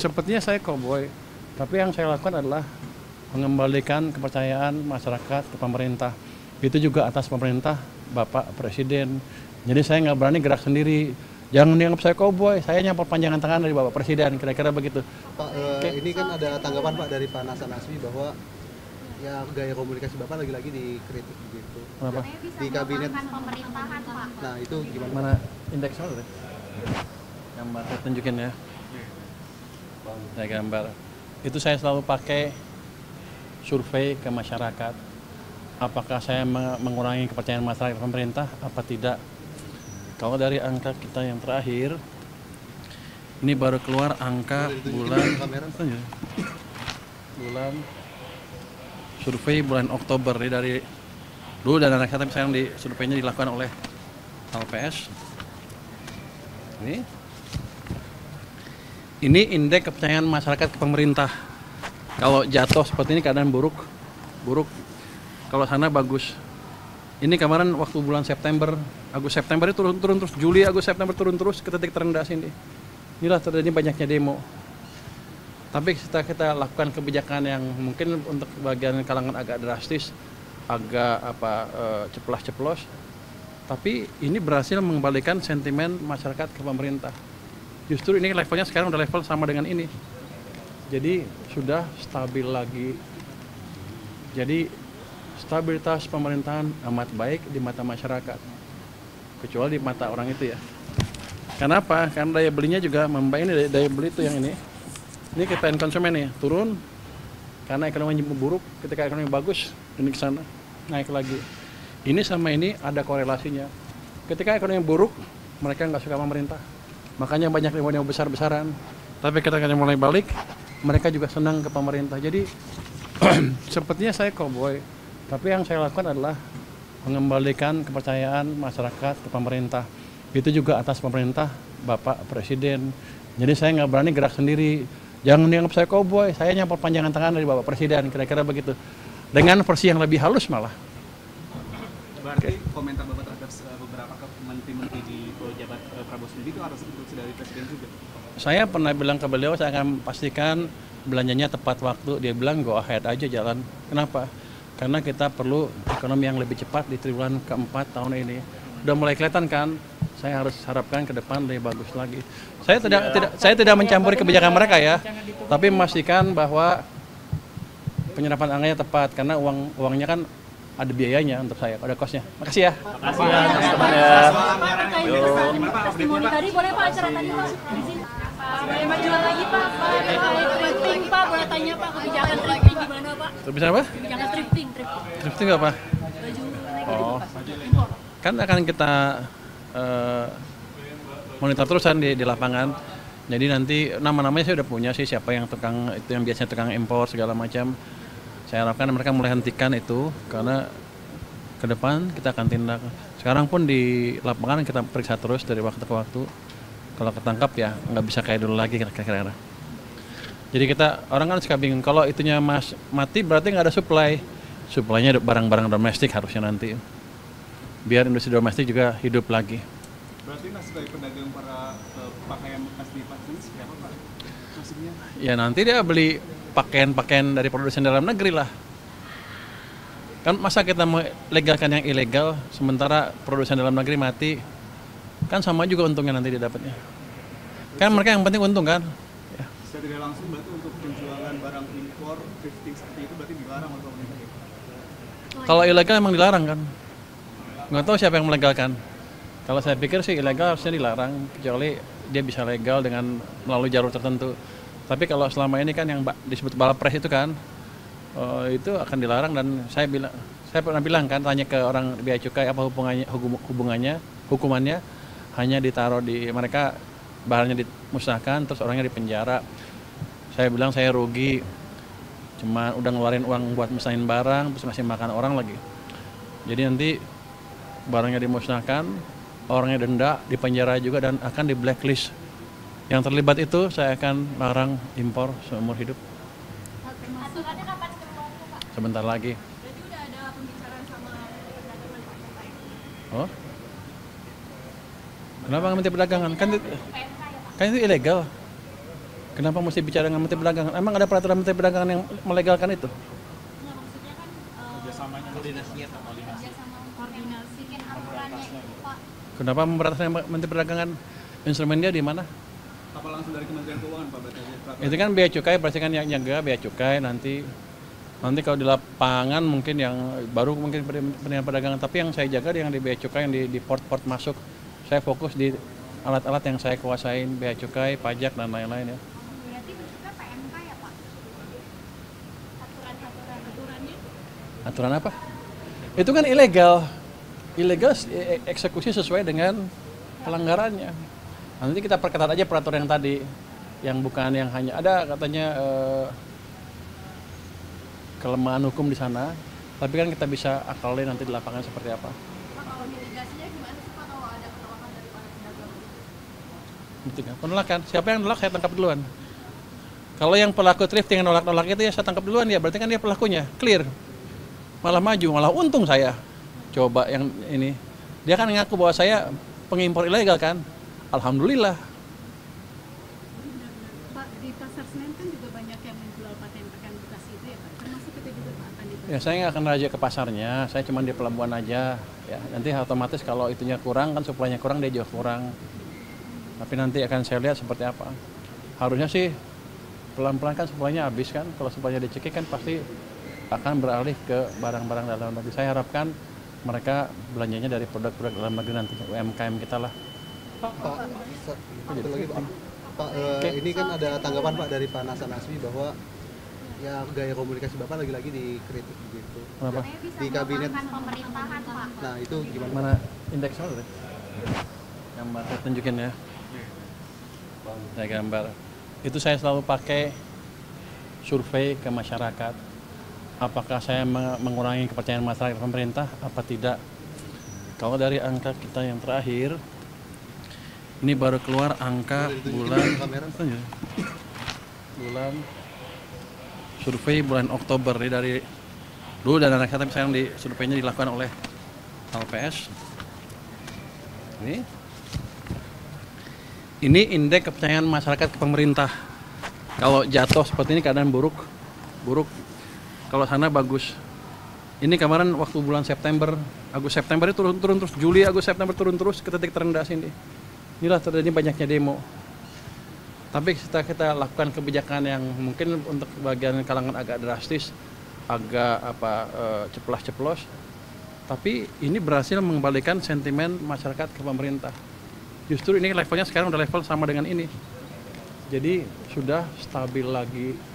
Sepertinya saya koboi, tapi yang saya lakukan adalah mengembalikan kepercayaan masyarakat ke pemerintah. Itu juga atas pemerintah Bapak Presiden. Jadi saya nggak berani gerak sendiri. Jangan dianggap saya koboi, saya hanya perpanjangan tangan dari Bapak Presiden, kira-kira begitu. Pak, ini kan ada tanggapan Pak dari Pak Nasan Asmi bahwa ya gaya komunikasi Bapak lagi-lagi dikritik begitu. Kenapa? Ya, di kabinet pemerintahan, Pak. Nah, itu gimana? Mana indeksnya deh? Gambar saya tunjukin ya. Saya gambar. Itu saya selalu pakai survei ke masyarakat. Apakah saya mengurangi kepercayaan masyarakat pemerintah apa tidak? Kalau dari angka kita yang terakhir, ini baru keluar angka bulan survei bulan Oktober dari dulu dan anak saya, sekarang di surveinya dilakukan oleh LPS. Ini indeks kepercayaan masyarakat ke pemerintah. Kalau jatuh seperti ini keadaan buruk. Kalau sana bagus. Ini kemarin waktu bulan September, Agustus September itu turun terus, Juli, Agustus September turun terus ke titik terendah sini. Inilah terjadi banyaknya demo. Tapi kita lakukan kebijakan yang mungkin untuk bagian kalangan agak drastis, agak ceplas-ceplos. Tapi ini berhasil mengembalikan sentimen masyarakat ke pemerintah. Justru ini levelnya sekarang udah level sama dengan ini. Jadi sudah stabil lagi. Jadi stabilitas pemerintahan amat baik di mata masyarakat. Kecuali di mata orang itu ya. Kenapa? Karena daya belinya juga membaik. Ini daya beli itu yang ini. Ini kepercayaan konsumen nih, turun. Karena ekonomi buruk, ketika ekonomi bagus, ini ke sana, naik lagi. Ini sama ini ada korelasinya. Ketika ekonomi buruk, mereka nggak suka pemerintah. Makanya banyak demo besar-besaran. Tapi ketika mulai balik, mereka juga senang ke pemerintah. Jadi sepertinya saya koboi. Tapi yang saya lakukan adalah mengembalikan kepercayaan masyarakat ke pemerintah. Itu juga atas pemerintah Bapak Presiden. Jadi saya nggak berani gerak sendiri. Jangan dianggap saya koboi, saya hanya perpanjangan tangan dari Bapak Presiden, kira-kira begitu. Dengan versi yang lebih halus malah. Berarti komentar Bapak terhadap beberapa menteri-menteri di jabat Prabowo sendiri itu harus instruksi dari Presiden juga? Saya pernah bilang ke beliau, saya akan pastikan belanjanya tepat waktu. Dia bilang go ahead aja jalan. Kenapa? Karena kita perlu ekonomi yang lebih cepat di triwulan keempat tahun ini. Udah mulai kelihatan kan? Saya harus harapkan ke depan lebih bagus lagi. Saya tidak mencampuri kebijakan mereka ya, tapi memastikan bahwa penyerapan anggarannya tepat karena uangnya kan ada biayanya untuk saya, ada kosnya. Makasih ya. Makasih ya, teman-teman ya. Testimoni tadi boleh Pak acara tadi Pak izin. Boleh maju lagi Pak. Thrifting Pak, boleh tanya Pak kebijakan thrifting gimana Pak? Bisa apa? Kebijakan thrifting. Thrifting apa? Baju. Oh, kan akan kita monitor terusan di lapangan. Jadi nanti nama-namanya saya udah punya sih, siapa yang tukang itu yang biasanya tukang impor segala macam. Saya harapkan mereka mulai hentikan itu karena ke depan kita akan tindak. Sekarang pun di lapangan kita periksa terus dari waktu ke waktu. Kalau ketangkap ya nggak bisa kayak dulu lagi kira-kira. Jadi kita orang kan suka bingung kalau itunya mati berarti nggak ada supply. Supply-nya barang-barang domestik harusnya nanti. Biar industri domestik juga hidup lagi. Berarti nasib dari pedagang para pakaian bekas di pasar ini siapa Pak? Nasibnya? Ya nanti dia beli pakaian-pakaian dari produsen dalam negeri lah. Kan masa kita mau legalkan yang ilegal sementara produsen dalam negeri mati, kan sama juga untungnya nanti dia dapatnya. Kan mereka yang penting untung kan. Ya. Secara tidak langsung berarti untuk penjualan barang impor thrifting seperti itu berarti dilarang oleh pemerintah. Kalau ilegal emang dilarang kan. Nggak tahu siapa yang melegalkan. Kalau saya pikir sih ilegal harusnya dilarang, kecuali dia bisa legal dengan melalui jalur tertentu. Tapi kalau selama ini kan yang disebut balapres itu kan, itu akan dilarang dan saya pernah bilang kan, tanya ke orang bea cukai apa hukumannya hanya ditaruh di mereka, bahannya dimusnahkan terus orangnya dipenjara. Saya bilang saya rugi, cuma udah ngeluarin uang buat musnahin barang terus masih makan orang lagi. Jadi nanti barangnya dimusnahkan, orangnya denda, dipenjara juga dan akan di blacklist. Yang terlibat itu saya akan larang impor seumur hidup. Aturannya kapan keluarnya Pak? Sebentar lagi. Berarti udah ada pembicaraan sama pedagang wali kota Pak? Oh? Kenapa Menteri Perdagangan? Kan itu ilegal. Kenapa mesti bicara dengan Menteri Perdagangan? Emang ada peraturan Menteri Perdagangan yang melegalkan itu? Nggak, maksudnya kan Kerjasamanya, koordinasinya sama kerja sama koordinasi kan aturannya itu Pak. Kenapa memberantaskan Menteri Perdagangan? Instrumen dia di mana? apa langsung dari Kementerian Keuangan Pak berarti? Itu kan bea cukai, berarti kan yang jaga bea cukai nanti kalau di lapangan mungkin yang baru mungkin Kementerian Perdagangan, tapi yang saya jaga yang di bea cukai yang di port-port masuk. Saya fokus di alat-alat yang saya kuasain, bea cukai, pajak dan lain-lain ya. Berarti juga PMK ya Pak? Aturannya? Aturan apa? Itu kan ilegal. Ilegal eksekusi sesuai dengan pelanggarannya. Nanti kita perketat aja peraturan yang tadi, yang bukan yang hanya ada katanya kelemahan hukum di sana, tapi kan kita bisa akalin nanti di lapangan seperti apa. Pak, kalau mitigasinya gimana sih Pak kalau ada penolakan dari para pedagang? Penolakan, siapa yang nolak saya tangkap duluan. Kalau yang pelaku thrifting yang nolak-nolak itu ya saya tangkap duluan ya, berarti kan dia pelakunya, clear. Malah maju, malah untung saya. Coba yang ini, dia kan ngaku bahwa saya pengimpor ilegal kan. Alhamdulillah. Pak, di Pasar Senen kan juga banyak yang menjual pakaian bekas itu ya Pak, termasuk itu juga Pak akan diperiksa. Ya saya nggak akan raja ke pasarnya, saya cuma di pelabuhan aja. Ya nanti otomatis kalau itunya kurang kan suplainya kurang, dia jual kurang. Tapi nanti akan saya lihat seperti apa. Harusnya sih pelan-pelan kan suplainya habis kan. Kalau suplainya dicekik kan pasti akan beralih ke barang-barang dalam negeri. Saya harapkan mereka belanjanya dari produk-produk dalam negeri nanti, UMKM kita lah. Pak, satu lagi Pak. Pak, ini kan ada tanggapan Pak dari Pak Hasan Nasbi bahwa ya gaya komunikasi Bapak lagi-lagi dikritik begitu. Kenapa? Ya, di kabinet. Pemerintahan Pak. Nah, itu gimana? Mana indeksnya dulu deh? Gambar saya tunjukin ya. Saya gambar. Itu saya selalu pakai survei ke masyarakat. Apakah saya mengurangi kepercayaan masyarakat pemerintah apa tidak? Kalau dari angka kita yang terakhir, ini baru keluar angka bulan survei bulan Oktober dari dulu dan anak saya, tapi sekarang di surveinya dilakukan oleh LPS. Ini indeks kepercayaan masyarakat ke pemerintah. Kalau jatuh seperti ini keadaan buruk. Kalau sana bagus. Ini kemarin waktu bulan September, Agustus September itu turun terus, Juli, Agustus September turun terus ke titik terendah sini. Inilah terjadi banyaknya demo. Tapi kita lakukan kebijakan yang mungkin untuk bagian kalangan agak drastis, agak ceplas-ceplos. Tapi ini berhasil mengembalikan sentimen masyarakat ke pemerintah. Justru ini levelnya sekarang udah level sama dengan ini. Jadi sudah stabil lagi.